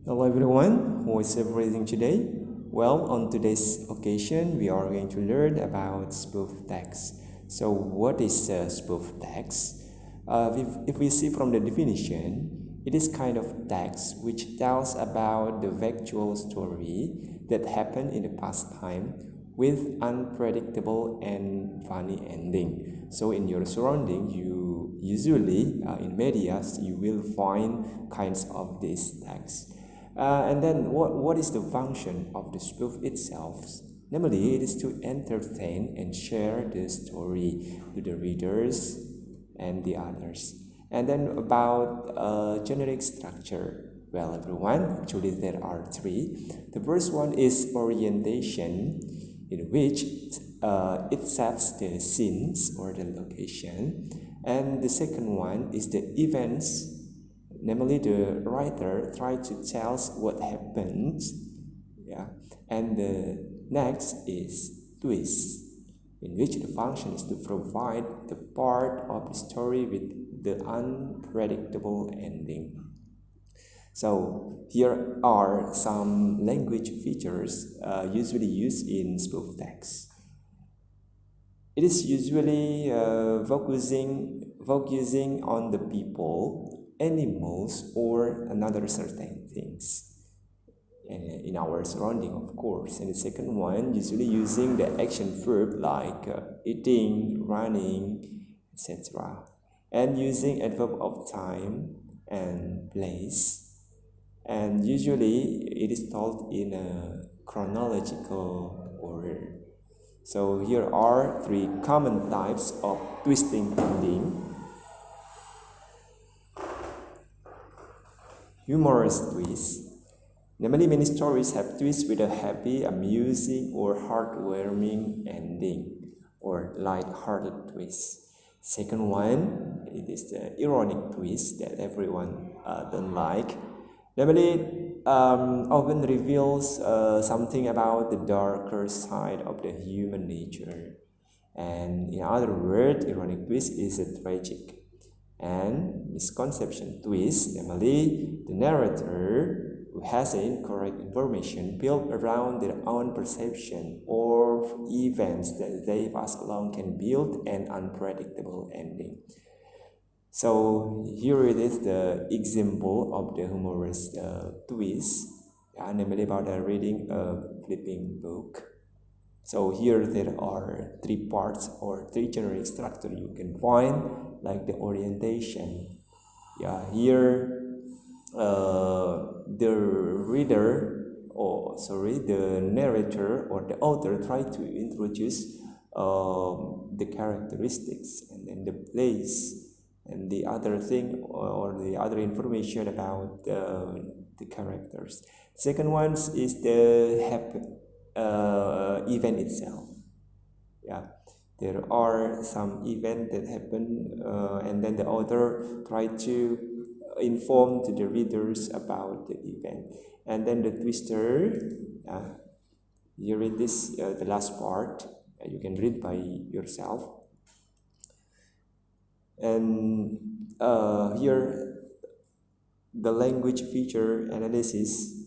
Hello everyone, who is celebrating today? Well, on today's occasion, we are going to learn about spoof text. So, what is spoof text? If we see from the definition, it is kind of text which tells about the factual story that happened in the past time with unpredictable and funny ending. So, in your surrounding, you usually in media you will find kinds of these texts. And then what is the function of the spoof itself? Namely, it is to entertain and share the story to the readers and the others. And then about generic structure. Well, everyone, actually there are three. The first one is orientation, in which it sets the scenes or the location. And the second one is the events. Namely, the writer tries to tell us what happened, and the next is twist, in which the function is to provide the part of the story with the unpredictable ending. So here are some language features usually used in spoof text. It is usually focusing on the people, animals, or another certain things in our surrounding, of course. And the second one, usually using the action verb like eating, running, etc. And using adverb of time and place. And usually it is told in a chronological order. So here are three common types of twisting ending. Humorous twist. Namely, many stories have twists with a happy, amusing, or heartwarming ending, or light-hearted twist. Second one, it is the ironic twist that everyone don't like. Namely, often reveals something about the darker side of the human nature. And in other words, ironic twist is a tragic and misconception twist. Namely, the narrator who has incorrect information built around their own perception or events that they pass along can build an unpredictable ending. So here it is the example of the humorous twist, namely about reading a flipping book. So here there are three parts or three generic structure you can find, like the orientation. Here the narrator or the author try to introduce the characteristics and then the place and the other thing or the other information about the characters. Second one is the event itself. There are some event that happen and then the author try to inform to the readers about the event. And then the twister, you read this, the last part, you can read by yourself. And here the language feature analysis,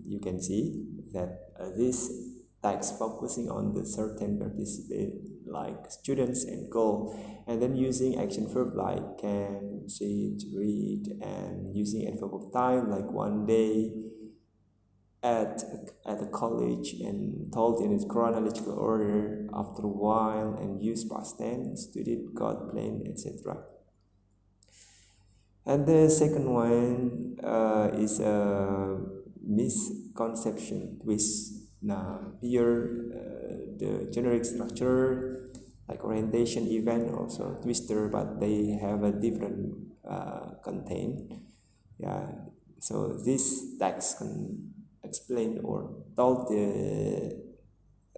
you can see that this text focusing on the certain participant like students and goal, and then using action verb like can, sit, read, and using adverb of time like one day at a college and told in its chronological order after a while, and use past tense, studied, got, planned, etc. And the second one is a misconception twist. Now here the generic structure like orientation, event, also twister, but they have a different content. So this text can explain or tell the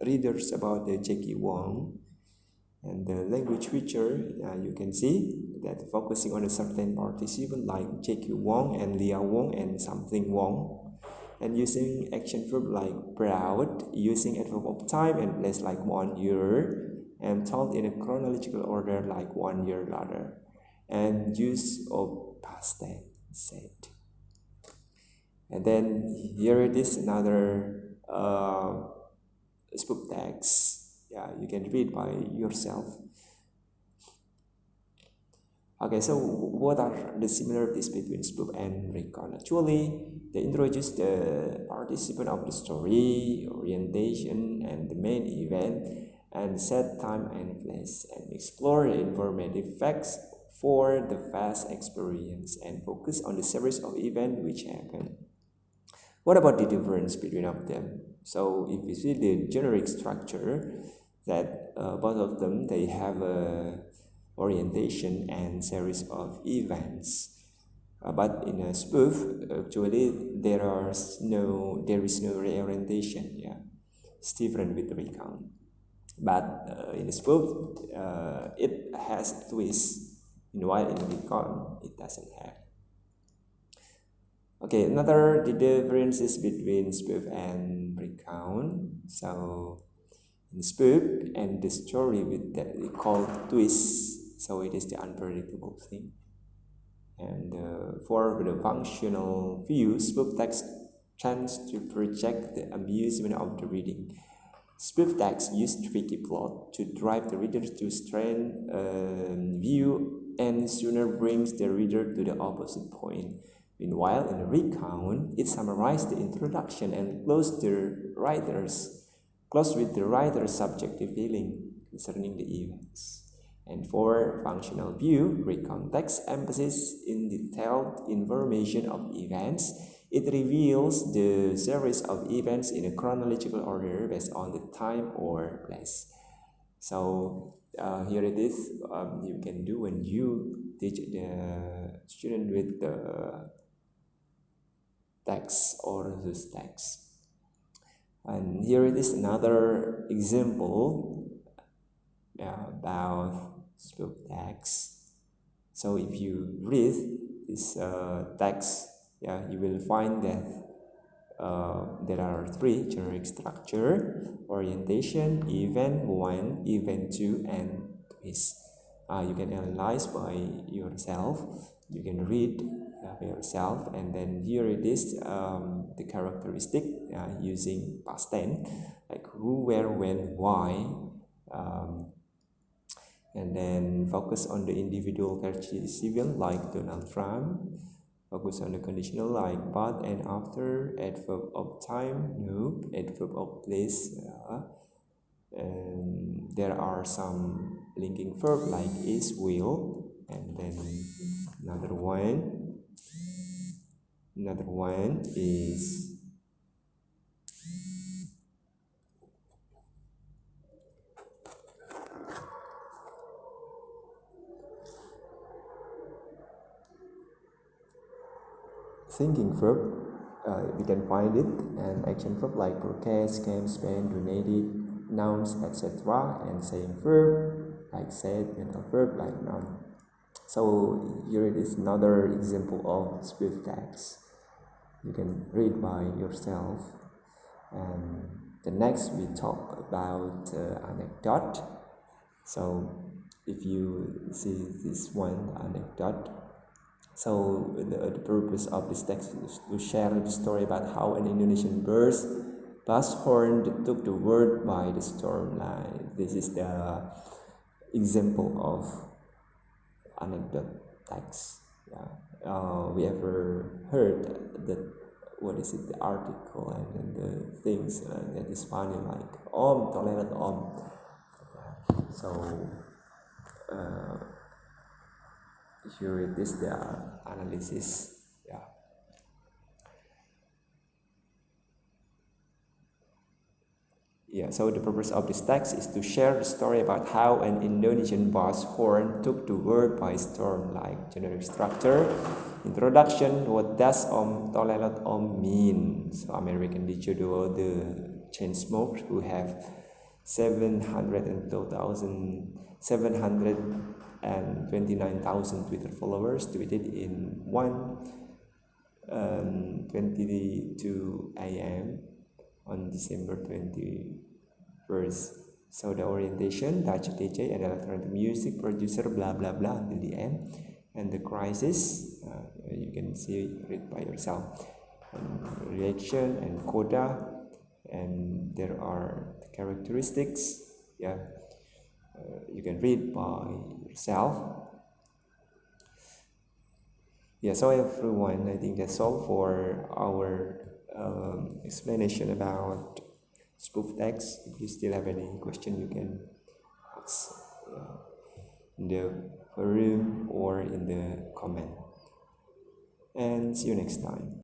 readers about the Jackie Wong. And the language feature, you can see that focusing on a certain participant like Jackie Wong and Lia Wong and something Wong, and using action verb like proud, using adverb of time and place like 1 year, and told in a chronological order like 1 year later, and use of past tense said. And then here it is another spoof text. Yeah, you can read by yourself. Okay, so what are the similarities between spoof and recon? Actually, they introduce the participant of the story, orientation, and the main event, and set time and place, and explore the informative facts for the vast experience, and focus on the series of events which happen. What about the difference between of them? So if you see the generic structure, that both of them they have a orientation and series of events. But in a spoof, actually there is no reorientation. Yeah, it's different with the recount. But in a spoof, it has twists. While in recount, it doesn't have. Okay, another the differences between spoof and recount. So in spoof and the story with that we call twist. So it is the unpredictable thing. And for the functional view, spoof text tends to project the amusement of the reading. Spoof text use tricky plot to drive the reader to strain view and sooner brings the reader to the opposite point. Meanwhile, in a recount, it summarizes the introduction and close with the writer's subjective feeling concerning the events. And for functional view, recount text emphasis in detailed information of events. It reveals the series of events in a chronological order based on the time or place. So here it is. You can do when you teach the student with the text or this text. And here it is another example about spoof text. So if you read this text, you will find that there are three generic structure: orientation, event 1, event 2, and twist. You can analyze by yourself. You can read by yourself, and then here it is the characteristic using past tense, like who, where, when, why. And then focus on the individual participle like Donald Trump. Focus on the conditional like but and after, adverb of time, nope, adverb of place. And there are some linking verb like is, will, and then another one is thinking verb. We can find it, and action verb like broadcast, came, spent, donated, nouns, etc., and saying verb like said, mental verb like noun. So here it is another example of spoof text. You can read by yourself. And the next we talk about anecdote. So if you see this one anecdote, so the purpose of this text is to share the story about how an Indonesian bus horn took the world by the storm. Like this is the example of anecdote text. We ever heard that the article and then the things that is funny like tolerant so here it is the analysis. So the purpose of this text is to share the story about how an Indonesian bus horn took the world by storm. Like generic structure, introduction, what does tolerant mean? So American DJ duo the Chainsmokers, who have 729,000 Twitter followers, tweeted in 1:22 a.m. on December 21st. So the orientation, Dutch DJ and electronic music producer, blah blah blah until the end. And the crisis, you can see it by yourself. And reaction and coda, and there are the characteristics. Yeah, you can read by yourself. Yeah, so everyone, I think that's all for our explanation about spoof text. If you still have any question, you can ask in the forum or in the comment. And see you next time.